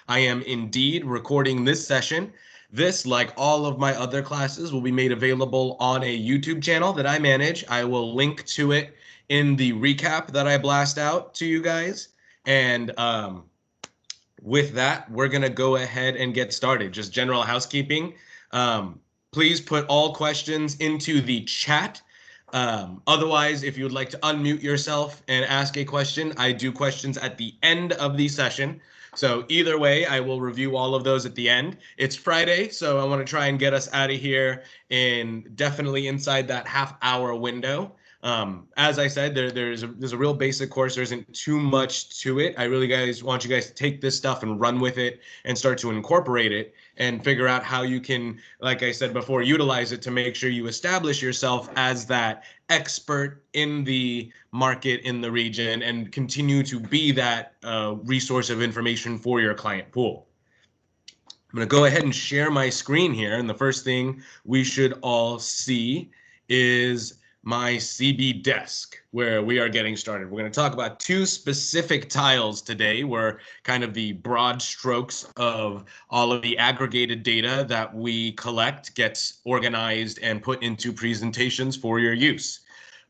I am indeed recording this session. This, like all of my other classes, will be made available on a YouTube channel that I manage. I will link to it in the recap that I blast out to you guys. And with that, we're going to go ahead and get started. Just general housekeeping. Please put all questions into the chat. Otherwise, if you would like to unmute yourself and ask a question, I do questions at the end of the session. So either way, I will review all of those at the end. It's Friday, so I want to try and get us out of here in definitely inside that half-hour window. As I said, there's a real basic course. There isn't too much to it. I really want you guys to take this stuff and run with it and start to incorporate it and figure out how you can, like I said before, utilize it to make sure you establish yourself as that expert in the market in the region and continue to be that resource of information for your client pool. I'm going to go ahead and share my screen here. And the first thing we should all see is my CB desk, where we are getting started. We're going to talk about two specific tiles today, where kind of the broad strokes of all of the aggregated data that we collect gets organized and put into presentations for your use.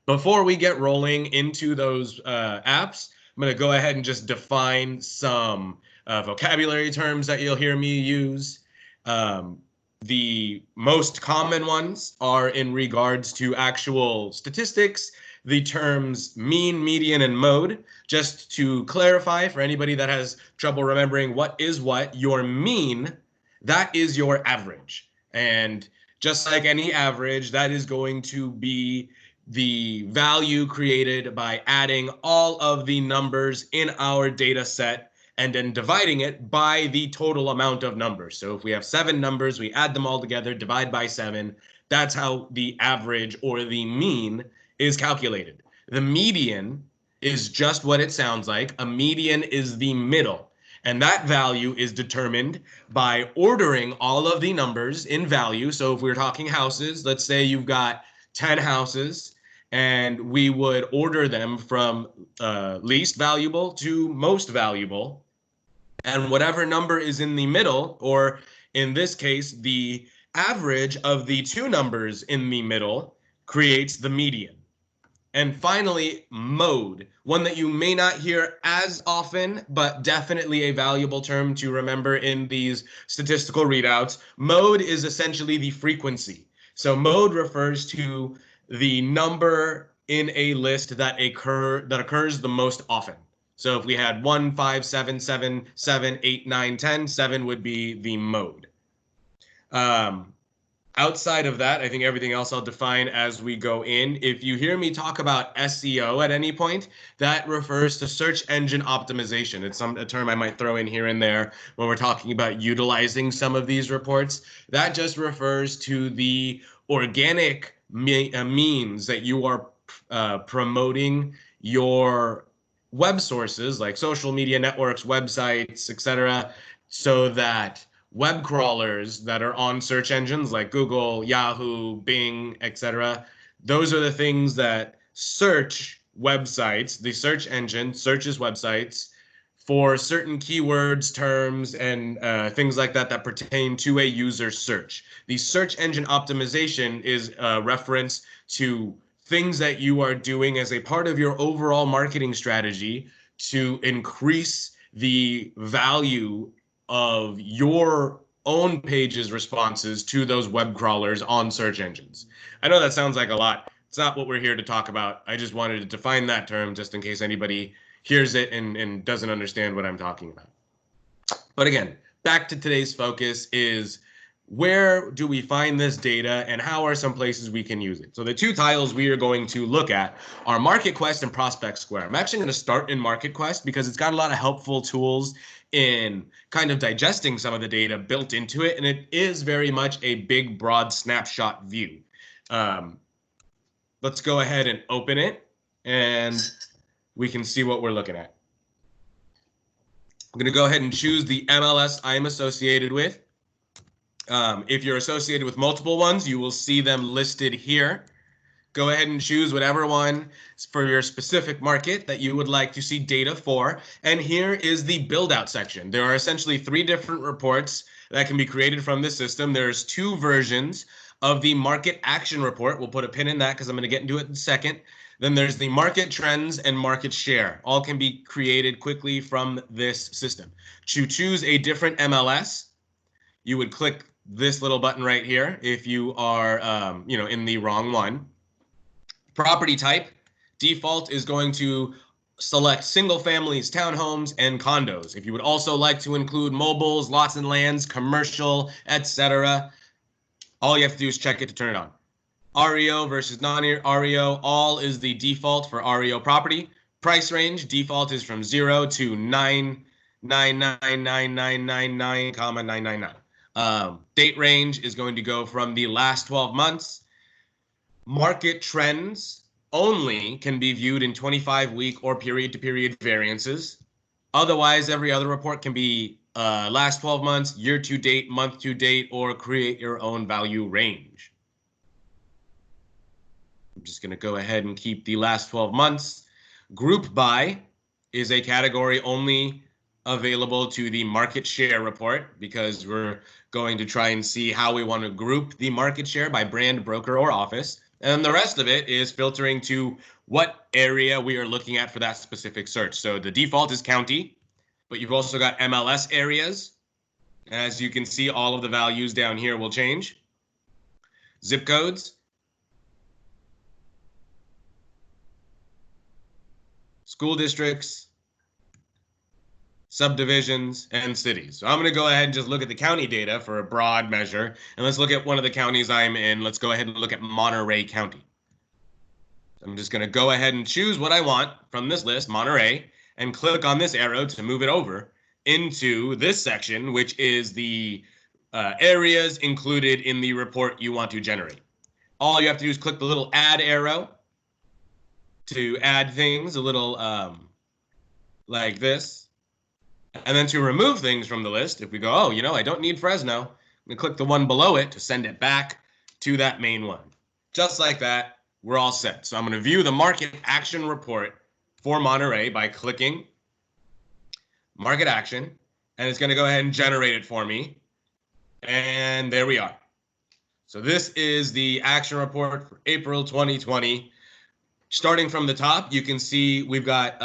Before we get rolling into those apps, I'm going to go ahead and just define some vocabulary terms that you'll hear me use. The most common ones are in regards to actual statistics, the terms mean, median, and mode. Just to clarify for anybody that has trouble remembering what is what, your mean, that is your average. And just like any average, that is going to be the value created by adding all of the numbers in our data set and then dividing it by the total amount of numbers. So if we have 7 numbers, we add them all together, divide by 7. That's how the average or the mean is calculated. The median is just what it sounds like. A median is the middle. And that value is determined by ordering all of the numbers in value. So if we're talking houses, let's say you've got 10 houses, and we would order them from least valuable to most valuable. And whatever number is in the middle, or in this case, the average of the 2 numbers in the middle, creates the median. And finally, mode, one that you may not hear as often, but definitely a valuable term to remember in these statistical readouts. Mode is essentially the frequency. So mode refers to the number in a list that occurs the most often. So if we had 1, 5, 7, 7, 7, 8, 9, 10, 7 would be the mode. Outside of that, I think everything else I'll define as we go in. If you hear me talk about SEO at any point, that refers to search engine optimization. It's a term I might throw in here and there when we're talking about utilizing some of these reports. That just refers to the organic means that you are promoting your web sources like social media networks, websites, etc., so that web crawlers that are on search engines like Google, Yahoo, Bing, etc., those are the things that search websites. The search engine searches websites for certain keywords, terms, and things like that that pertain to a user search. The search engine optimization is a reference to things that you are doing as a part of your overall marketing strategy to increase the value of your own page's responses to those web crawlers on search engines. I know that sounds like a lot. It's not what we're here to talk about. I just wanted to define that term just in case anybody hears it and doesn't understand what I'm talking about. But again, back to today's focus is where do we find this data and how are some places we can use it? So the two tiles we are going to look at are MarketQuest and Prospect Square. I'm actually going to start in MarketQuest because it's got a lot of helpful tools in kind of digesting some of the data built into it, and it is very much a big, broad snapshot view. Let's go ahead and open it, and we can see what we're looking at. I'm going to go ahead and choose the MLS I'm associated with. If you're associated with multiple ones, you will see them listed here. Go ahead and choose whatever one for your specific market that you would like to see data for. And here is the build out section. There are essentially 3 different reports that can be created from this system. There's 2 versions of the market action report. We'll put a pin in that because I'm going to get into it in a second. Then there's the market trends and market share. All can be created quickly from this system. To choose a different MLS, you would click this little button right here if you are in the wrong one. Property type, default is going to select single families, townhomes, and condos. If you would also like to include mobiles, lots and lands, commercial, etc., all you have to do is check it to turn it on. REO versus non-REO, all is the default for REO property. Price range, default is from 0 to 9999999,999. Date range is going to go from the last 12 months. Market trends only can be viewed in 25-week or period-to-period variances. Otherwise, every other report can be last 12 months, year-to-date, month-to-date, or create your own value range. I'm just going to go ahead and keep the last 12 months. Group by is a category only available to the market share report because we're going to try and see how we want to group the market share by brand, broker, or office. And the rest of it is filtering to what area we are looking at for that specific search. So the default is county, but you've also got MLS areas. As you can see, all of the values down here will change. Zip codes. School districts. Subdivisions, and cities. So I'm going to go ahead and just look at the county data for a broad measure. And let's look at one of the counties I'm in. Let's go ahead and look at Monterey County. I'm just going to go ahead and choose what I want from this list, Monterey, and click on this arrow to move it over into this section, which is the areas included in the report you want to generate. All you have to do is click the little add arrow to add things, a little like this. And then to remove things from the list, if we go, oh, I don't need Fresno, I'm going to click the one below it to send it back to that main one. Just like that, we're all set. So I'm going to view the market action report for Monterey by clicking market action, and it's going to go ahead and generate it for me. And there we are. So this is the action report for April 2020. Starting from the top, you can see we've got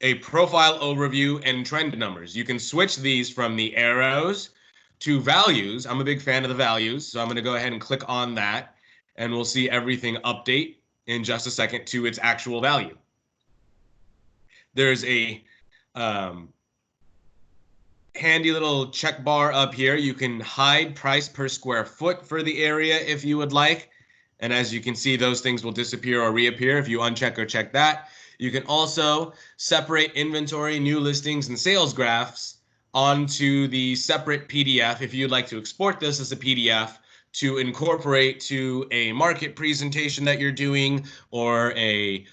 a profile overview and trend numbers. You can switch these from the arrows to values. I'm a big fan of the values, so I'm going to go ahead and click on that, and we'll see everything update in just a second to its actual value. There's a handy little check bar up here. You can hide price per square foot for the area if you would like. And as you can see, those things will disappear or reappear if you uncheck or check that. You can also separate inventory, new listings, and sales graphs onto the separate PDF if you'd like to export this as a PDF to incorporate to a market presentation that you're doing, or a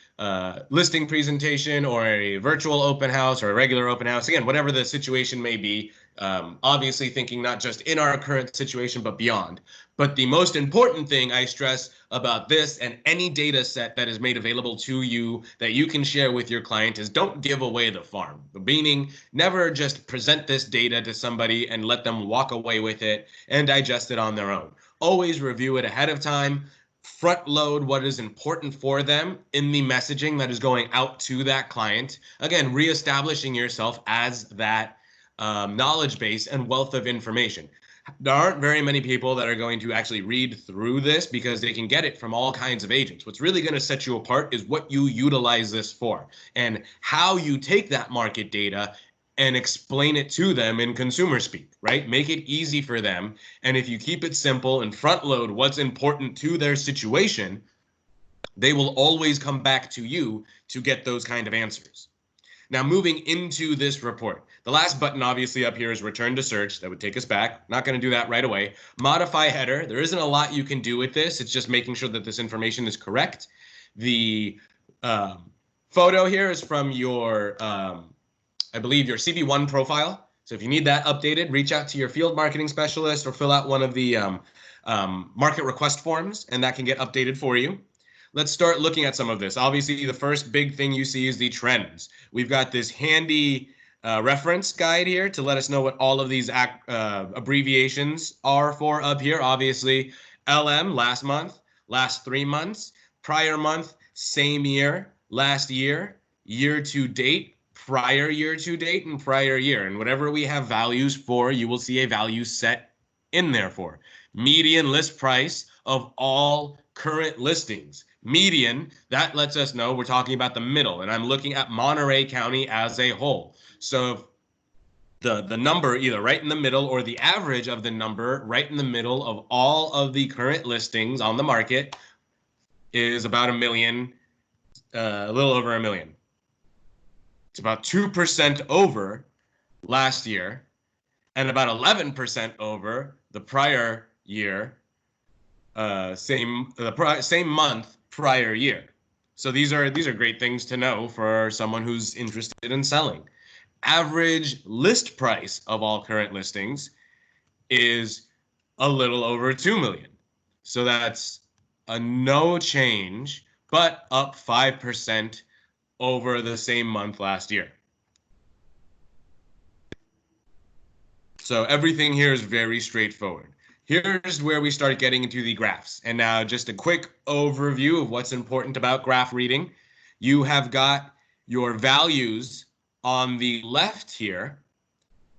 listing presentation, or a virtual open house, or a regular open house. Again, whatever the situation may be, obviously thinking not just in our current situation, but beyond. But the most important thing I stress about this and any data set that is made available to you that you can share with your client is don't give away the farm. Meaning, never just present this data to somebody and let them walk away with it and digest it on their own. Always review it ahead of time. Front load what is important for them in the messaging that is going out to that client. Again, reestablishing yourself as that knowledge base and wealth of information. There aren't very many people that are going to actually read through this because they can get it from all kinds of agents. What's really going to set you apart is what you utilize this for and how you take that market data and explain it to them in consumer speak, right? Make it easy for them. And if you keep it simple and front load what's important to their situation, they will always come back to you to get those kind of answers. Now, moving into this report, the last button obviously up here is return to search. That would take us back. Not going to do that right away. Modify header. There isn't a lot you can do with this. It's just making sure that this information is correct. The photo here is from your, I believe, your CB1 profile. So if you need that updated, reach out to your field marketing specialist or fill out one of the market request forms, and that can get updated for you. let's start looking at some of this. Obviously, the first big thing you see is the trends. We've got this handy reference guide here to let us know what all of these abbreviations are for up here. Obviously, LM, last month, last 3 months, prior month, same year, last year, year to date, prior year to date, and prior year. And whatever we have values for, you will see a value set in there for. Median list price of all current listings. Median, that lets us know we're talking about the middle, and I'm looking at Monterey County as a whole. So the number either right in the middle or the average of the number right in the middle of all of the current listings on the market is about a million, a little over a million. It's about 2% over last year and about 11% over the prior year, same month prior year. So these are great things to know for someone who's interested in selling. Average list price of all current listings is a little over 2 million. So that's a no change, but up 5% over the same month last year. So everything here is very straightforward. Here's where we start getting into the graphs. And now just a quick overview of what's important about graph reading. You have got your values on the left here.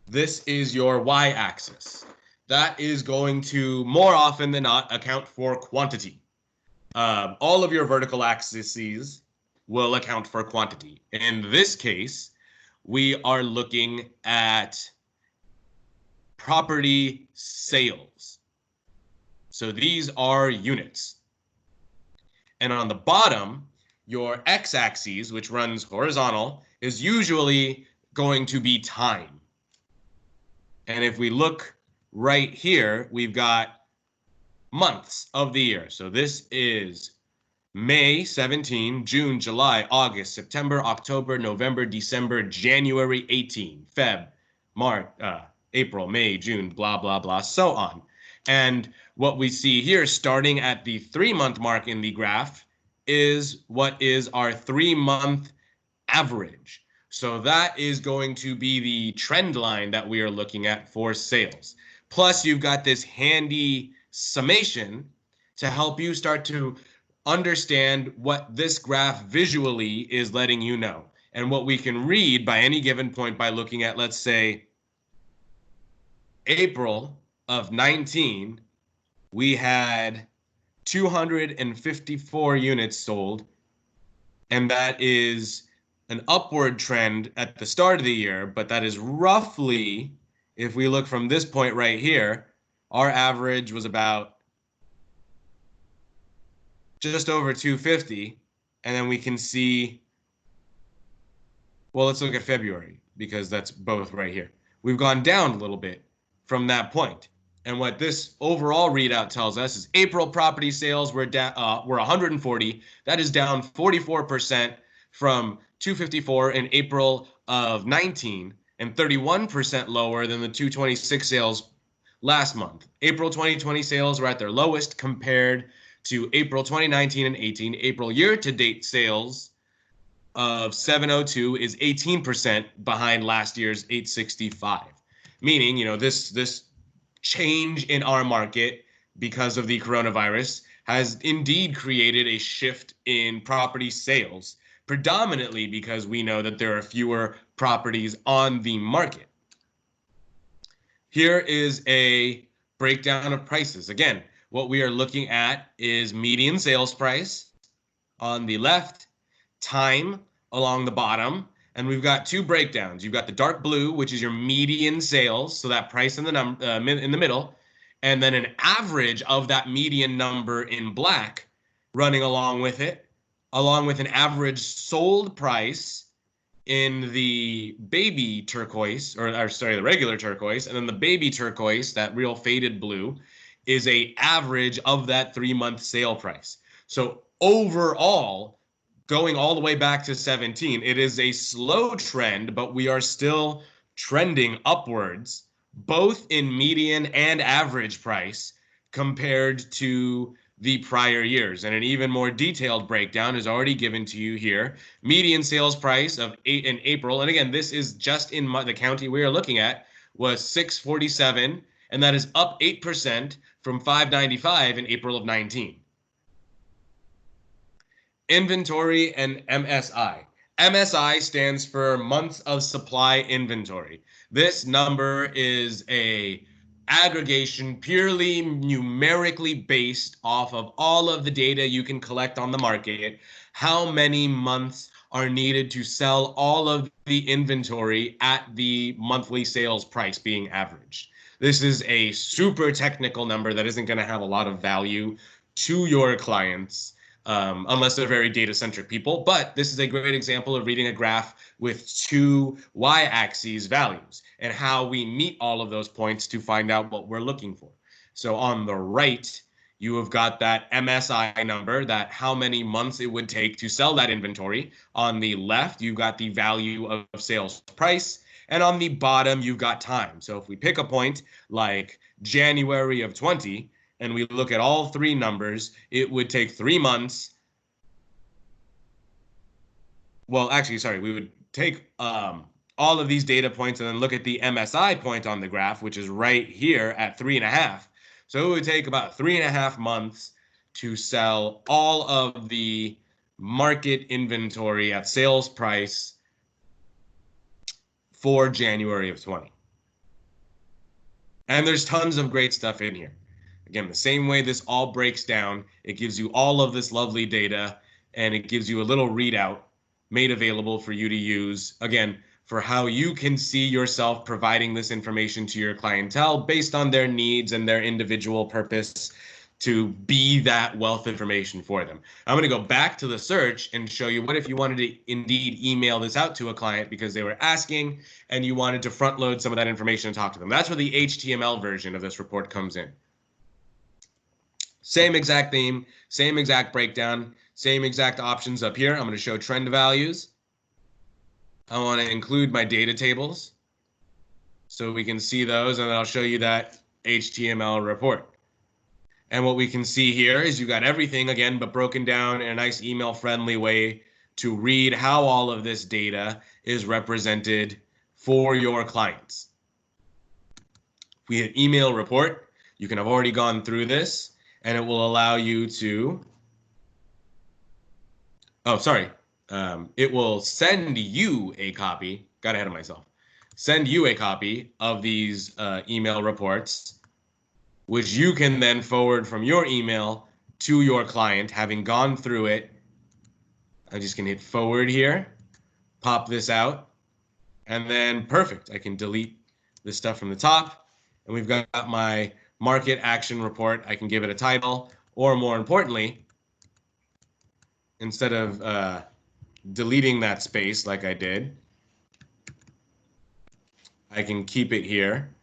This is your y-axis. That is going to, more often than not, account for quantity. All of your vertical axes will account for quantity. In this case, we are looking at property sales. So these are units. And on the bottom, your x-axis, which runs horizontal, is usually going to be time. And if we look right here, we've got months of the year. So this is May 17, June, July, August, September, October, November, December, January 18, Feb, March, April, May, June, blah, blah, blah, so on. And what we see here, starting at the 3-month mark in the graph, is what is our 3-month average. So that is going to be the trend line that we are looking at for sales. Plus, you've got this handy summation to help you start to understand what this graph visually is letting you know, and what we can read by any given point by looking at, let's say, April of 19, we had 254 units sold, and that is an upward trend at the start of the year, but that is roughly, if we look from this point right here, our average was about just over 250, and then we can see, well, let's look at February, because that's both right here. We've gone down a little bit from that point. And what this overall readout tells us is April property sales were 140. That is down 44% from 254 in April of 19, and 31% lower than the 226 sales last month. April 2020 sales were at their lowest compared to April 2019 and 18. April year-to-date sales of 702 is 18% behind last year's 865. Meaning, you know, this change in our market because of the coronavirus has indeed created a shift in property sales, predominantly because we know that there are fewer properties on the market. Here is a breakdown of prices. Again, what we are looking at is median sales price on the left, time along the bottom, and we've got two breakdowns. You've got the dark blue, which is your median sales, so that price in the middle, and then an average of that median number in black running along with it, along with an average sold price in the baby turquoise, or sorry, the regular turquoise, and then the baby turquoise, that real faded blue, is a average of that 3-month sale price. So overall, going all the way back to 17, it is a slow trend, but we are still trending upwards, both in median and average price compared to the prior years. And an even more detailed breakdown is already given to you here. Median sales price of in April, and again, this is just in the county we are looking at, was 647, and that is up 8% from 595 in April of 19. Inventory and MSI. MSI stands for months of supply inventory. This number is a aggregation purely numerically based off of all of the data you can collect on the market. How many months are needed to sell all of the inventory at the monthly sales price being averaged? This is a super technical number that isn't going to have a lot of value to your clients unless they're very data-centric people. But this is a great example of reading a graph with two y-axis values and how we meet all of those points to find out what we're looking for. So on the right, you have got that MSI number, that how many months it would take to sell that inventory. On the left, you've got the value of sales price. And on the bottom, you've got time. So if we pick a point like January of 20, and we look at all three numbers, it would take 3 months. Well, actually, sorry, we would take all of these data points and then look at the MSI point on the graph, which is right here at 3.5. So it would take about 3.5 months to sell all of the market inventory at sales price for January of 20. And there's tons of great stuff in here. Again, the same way this all breaks down, it gives you all of this lovely data, and it gives you a little readout made available for you to use, again, for how you can see yourself providing this information to your clientele based on their needs and their individual purpose to be that wealth information for them. I'm going to go back to the search and show you what if you wanted to indeed email this out to a client because they were asking and you wanted to front load some of that information and talk to them. That's where the HTML version of this report comes in. Same exact theme, same exact breakdown, same exact options up here. I'm going to show trend values. I want to include my data tables so we can see those, and then I'll show you that HTML report. And what we can see here is you got everything again, but broken down in a nice email-friendly way to read how all of this data is represented for your clients. We hit email report. You can have already gone through this, and it will allow you to, it will send you a copy, got ahead of myself, send you a copy of these email reports, which you can then forward from your email to your client, having gone through it. I'm just gonna hit forward here, pop this out, and then perfect. I can delete this stuff from the top, and we've got my market action report. I can give it a title, or more importantly, instead of deleting that space like I did, I can keep it here,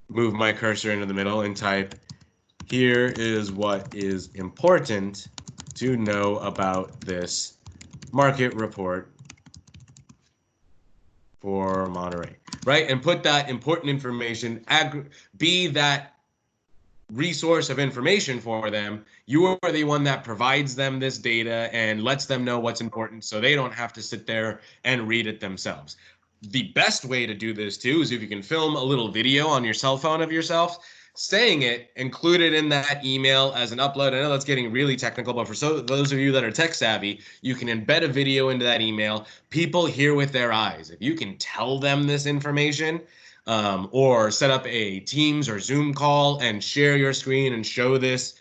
move my cursor into the middle and type, here is what is important to know about this market report for Monterey, right? And put that important information, be that resource of information for them. You are the one that provides them this data and lets them know what's important so they don't have to sit there and read it themselves. The best way to do this too is if you can film a little video on your cell phone of yourself saying it, include it in that email as an upload. I know that's getting really technical, but for those of you that are tech savvy, you can embed a video into that email. People hear with their eyes. If you can tell them this information, or set up a Teams or Zoom call and share your screen and show this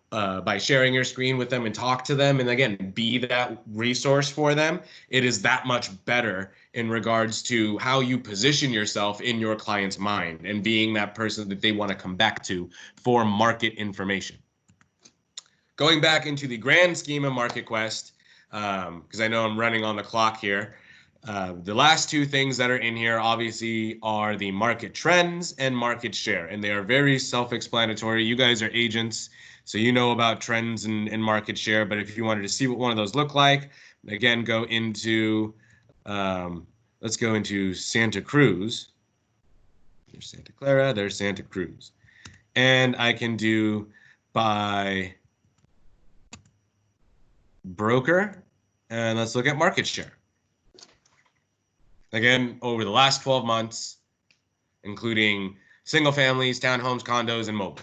by sharing your screen with them and talk to them, and again, be that resource for them, it is that much better in regards to how you position yourself in your client's mind and being that person that they want to come back to for market information. Going back into the grand scheme of MarketQuest, because I know I'm running on the clock here, the last two things that are in here obviously are the market trends and market share, and they are very self-explanatory. You guys are agents, so you know about trends and market share, but if you wanted to see what one of those look like, again, go into, let's go into Santa Cruz. There's Santa Clara, there's Santa Cruz. And I can do by broker, and let's look at market share. Again, over the last 12 months, including single families, townhomes, condos, and mobile.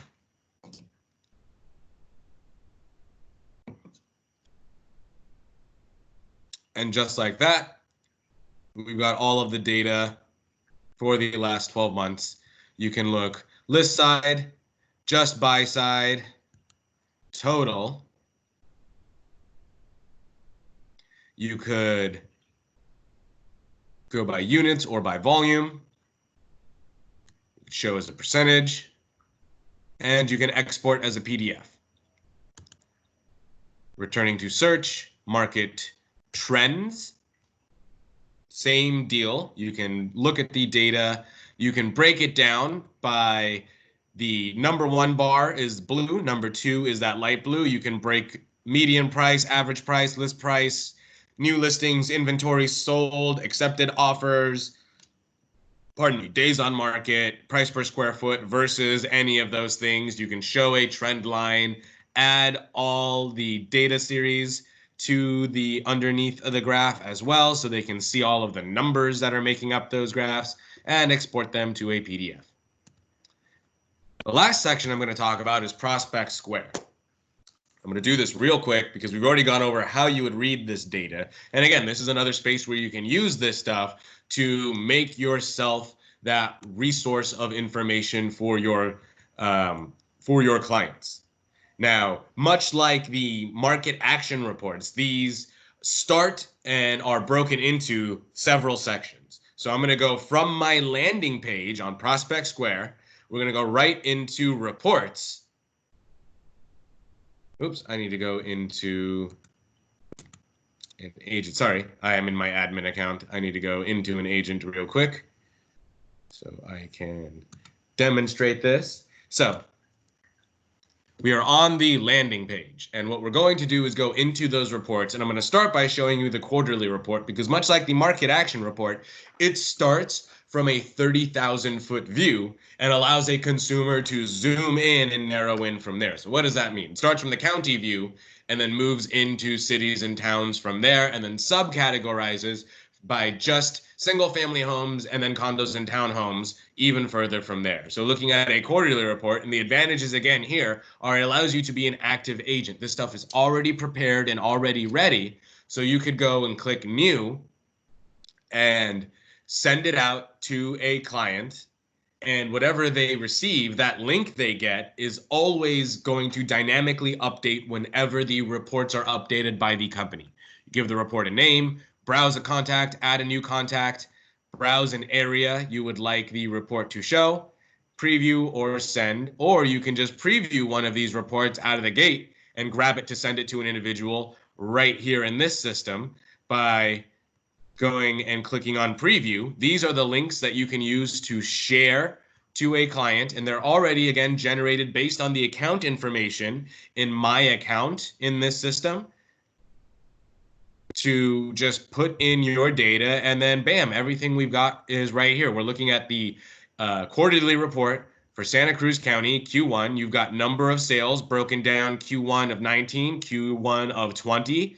And just like that, we've got all of the data for the last 12 months. You can look list side, just buy side, total. You could go by units or by volume, show as a percentage, and you can export as a PDF. Returning to search, market trends, same deal. You can look at the data. You can break it down by the number 1 bar is blue, number 2 is that light blue. You can break median price, average price, list price, new listings, inventory sold, accepted offers, days on market, price per square foot versus any of those things. You can show a trend line, add all the data series to the underneath of the graph as well, so they can see all of the numbers that are making up those graphs, and export them to a PDF. The last section I'm going to talk about is Prospect Square. I'm going to do this real quick because we've already gone over how you would read this data. And again, this is another space where you can use this stuff to make yourself that resource of information for your clients. Now, much like the market action reports, these start and are broken into several sections. So I'm going to go from my landing page on Prospect Square. We're going to go right into reports. Oops, I need to go into an agent. Sorry, I am in my admin account. I need to go into an agent real quick so I can demonstrate this. So we are on the landing page, and what we're going to do is go into those reports, and I'm going to start by showing you the quarterly report, because much like the market action report, it starts from a 30,000-foot view and allows a consumer to zoom in and narrow in from there. So what does that mean? It starts from the county view and then moves into cities and towns from there, and then subcategorizes by just single-family homes and then condos and townhomes even further from there. So looking at a quarterly report, and the advantages again here are it allows you to be an active agent. This stuff is already prepared and already ready, so you could go and click new and send it out to a client, and whatever they receive, that link they get is always going to dynamically update whenever the reports are updated by the company. You give the report a name, browse a contact, add a new contact, browse an area you would like the report to show, preview or send, or you can just preview one of these reports out of the gate and grab it to send it to an individual right here in this system by going and clicking on preview. These are the links that you can use to share to a client, and they're already, again, generated based on the account information in my account in this system to just put in your data, and then bam, everything we've got is right here. We're looking at the quarterly report for Santa Cruz County, Q1. You've got number of sales broken down Q1 of 19, Q1 of 20,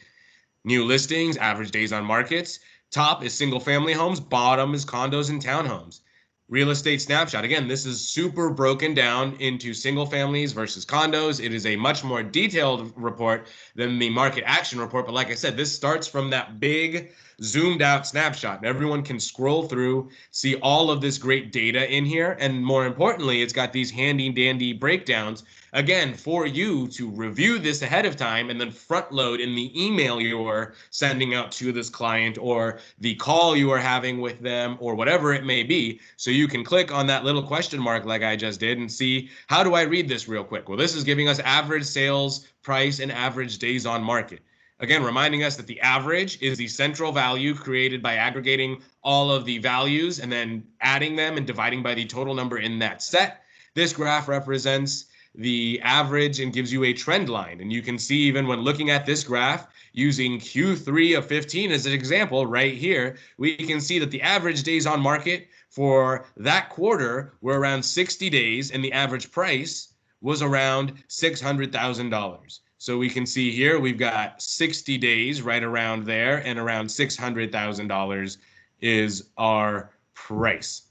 new listings, average days on markets. Top is single family homes, bottom is condos and townhomes. Real estate snapshot. Again, this is super broken down into single families versus condos. It is a much more detailed report than the market action report. But like I said, this starts from that big zoomed out snapshot, and everyone can scroll through, see all of this great data in here. And more importantly, it's got these handy dandy breakdowns, again, for you to review this ahead of time and then front load in the email you're sending out to this client or the call you are having with them or whatever it may be. So you can click on that little question mark like I just did and see, how do I read this real quick? Well, this is giving us average sales price and average days on market. Again, reminding us that the average is the central value created by aggregating all of the values and then adding them and dividing by the total number in that set. This graph represents the average and gives you a trend line. And you can see, even when looking at this graph using Q3 of 15 as an example right here, we can see that the average days on market for that quarter were around 60 days and the average price was around $600,000. So we can see here we've got 60 days right around there, and around $600,000 is our price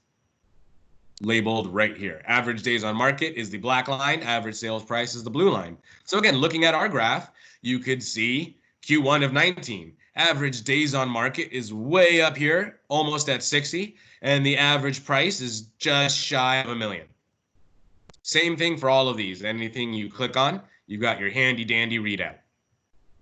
labeled right here. Average days on market is the black line, average sales price is the blue line. So again, looking at our graph, you could see Q1 of 19. Average days on market is way up here, almost at 60, and the average price is just shy of $1 million. Same thing for all of these. Anything you click on, you've got your handy dandy readout.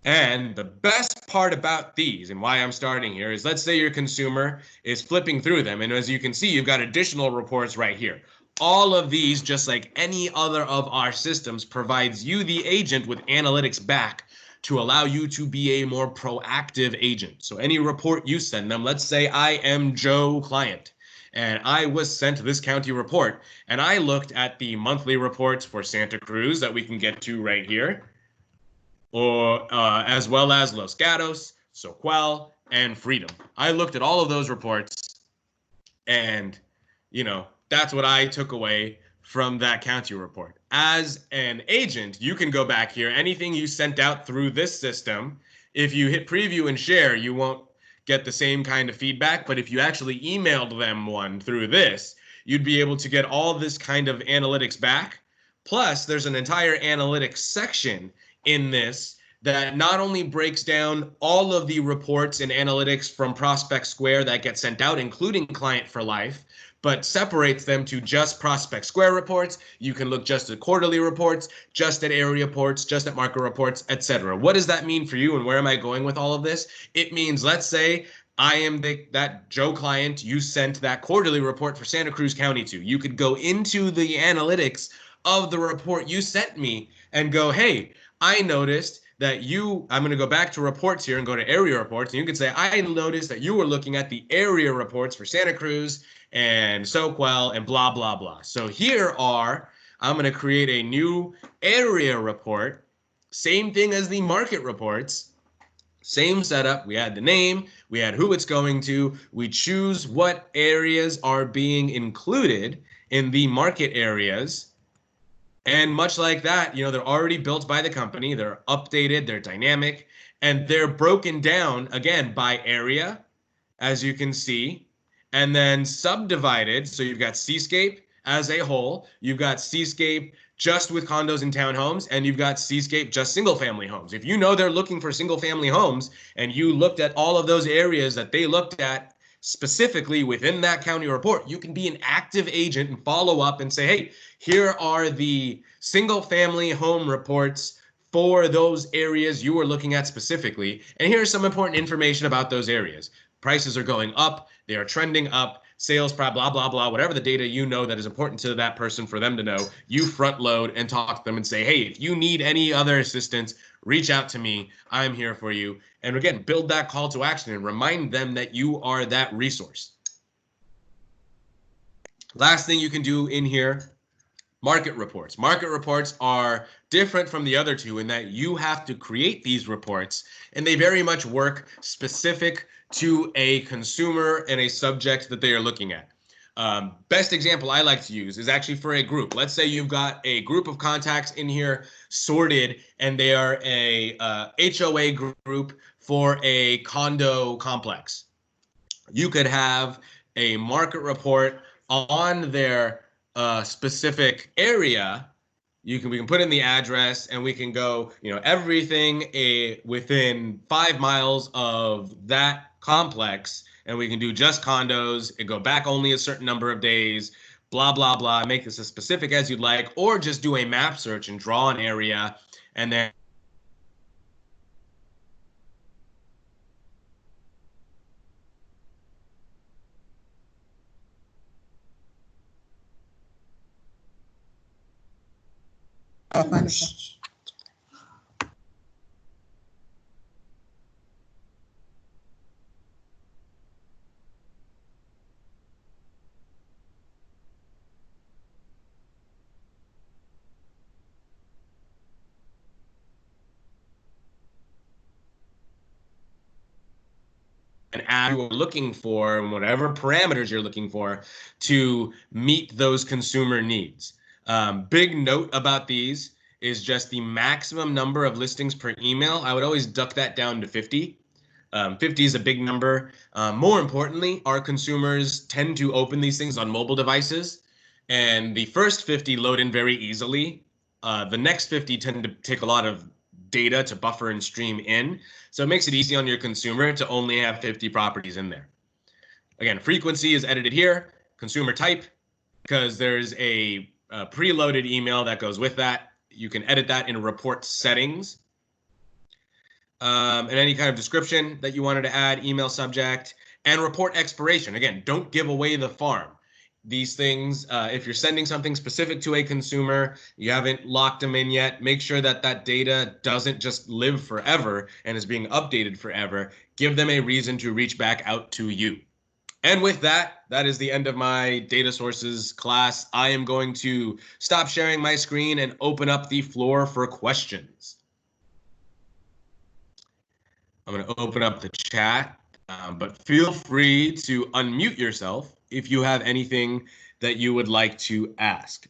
And the best part about these and why I'm starting here is, let's say your consumer is flipping through them. And as you can see, you've got additional reports right here. All of these, just like any other of our systems, provides you, the agent, with analytics back to allow you to be a more proactive agent. So any report you send them, let's say I am Joe client, and I was sent this county report, and I looked at the monthly reports for Santa Cruz that we can get to right here, or as well as Los Gatos, Soquel, and Freedom. I looked at all of those reports, and, you know, that's what I took away from that county report. As an agent, you can go back here. Anything you sent out through this system, if you hit preview and share, you won't get the same kind of feedback. But if you actually emailed them one through this, you'd be able to get all this kind of analytics back. Plus, there's an entire analytics section in this that not only breaks down all of the reports and analytics from Prospect Square that get sent out, including Client for Life, but separates them to just Prospect Square reports. You can look just at quarterly reports, just at area reports, just at market reports, etc. What does that mean for you, and where am I going with all of this? It means, let's say I am that Joe client you sent that quarterly report for Santa Cruz County to. You could go into the analytics of the report you sent me and go, hey, I noticed that I'm going to go back to reports here and go to area reports. And you could say, I noticed that you were looking at the area reports for Santa Cruz and Soquel and blah, blah, blah. So I'm going to create a new area report. Same thing as the market reports. Same setup. We add the name. We add who it's going to. We choose what areas are being included in the market areas. And much like that, you know, they're already built by the company. They're updated. They're dynamic. And they're broken down, again, by area, as you can see, and then subdivided. So you've got Seascape as a whole. You've got Seascape just with condos and townhomes, and you've got Seascape just single-family homes. If you know they're looking for single-family homes, and you looked at all of those areas that they looked at specifically within that county report, you can be an active agent and follow up and say, hey, here are the single-family home reports for those areas you were looking at specifically. And here's some important information about those areas. Prices are going up. They are trending up. Sales, blah, blah, blah, whatever the data you know that is important to that person for them to know, you front load and talk to them and say, hey, if you need any other assistance, reach out to me. I'm here for you. And again, build that call to action and remind them that you are that resource. Last thing you can do in here, market reports. Market reports are different from the other two in that you have to create these reports, and they very much work specific to a consumer and a subject that they are looking at. Best example I like to use is actually for a group. Let's say you've got a group of contacts in here sorted, and they are a HOA group for a condo complex. You could have a market report on their specific area. We can put in the address, and we can go, you know, everything within 5 miles of that complex, and we can do just condos and go back only a certain number of days, blah, blah, blah. Make this as specific as you'd like, or just do a map search and draw an area, and then an ad you're looking for and whatever parameters you're looking for to meet those consumer needs. Big note about these is just the maximum number of listings per email. I would always duck that down to 50. 50 is a big number. More importantly, our consumers tend to open these things on mobile devices, and the first 50 load in very easily. The next 50 tend to take a lot of data to buffer and stream in. So it makes it easy on your consumer to only have 50 properties in there. Again, frequency is edited here. Consumer type, because there's a preloaded email that goes with that. You can edit that in report settings. And any kind of description that you wanted to add, email subject, and report expiration. Again, don't give away the farm. These things, if you're sending something specific to a consumer, you haven't locked them in yet, make sure that that data doesn't just live forever and is being updated forever. Give them a reason to reach back out to you. And with that, that is the end of my data sources class. I am going to stop sharing my screen and open up the floor for questions. I'm going to open up the chat, but feel free to unmute yourself if you have anything that you would like to ask.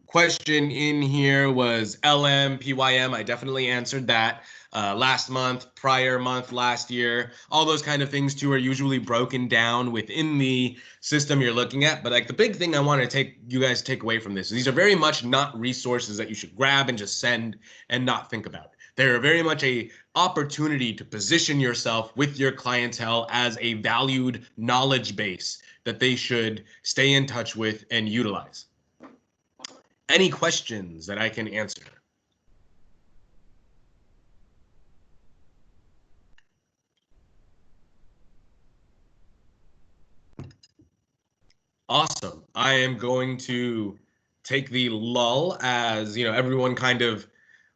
Question in here was LM, PYM. I definitely answered that. Last month, prior month, last year, all those kind of things too are usually broken down within the system you're looking at. But like the big thing I want to you guys take away from this, these are very much not resources that you should grab and just send and not think about. They're very much a opportunity to position yourself with your clientele as a valued knowledge base that they should stay in touch with and utilize. Any questions that I can answer? Awesome. I am going to take the lull as, everyone kind of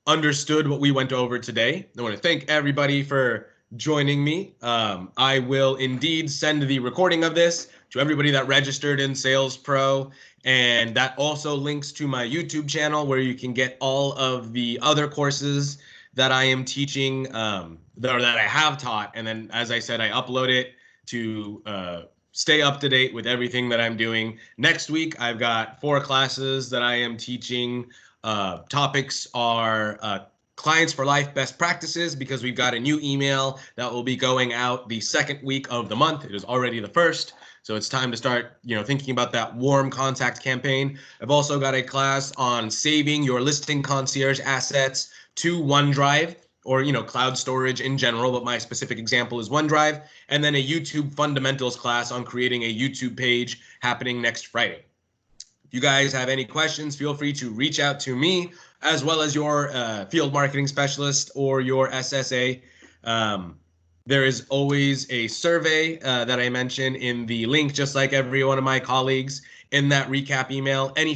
understood what we went over today. I want to thank everybody for joining me. I will indeed send the recording of this to everybody that registered in Sales Pro, and that also links to my YouTube channel where you can get all of the other courses that I am teaching, or that I have taught. And then, as I said, I upload it to stay up to date with everything that I'm doing. Next week, I've got 4 classes that I am teaching. Topics are clients for life best practices, because we've got a new email that will be going out the second week of the month. It is already the first. So it's time to start, thinking about that warm contact campaign. I've also got a class on saving your listing concierge assets to OneDrive, or, cloud storage in general, but my specific example is OneDrive, and then a YouTube fundamentals class on creating a YouTube page happening next Friday. If you guys have any questions, feel free to reach out to me, as well as your field marketing specialist or your SSA. There is always a survey that I mention in the link, just like every one of my colleagues in that recap email. Any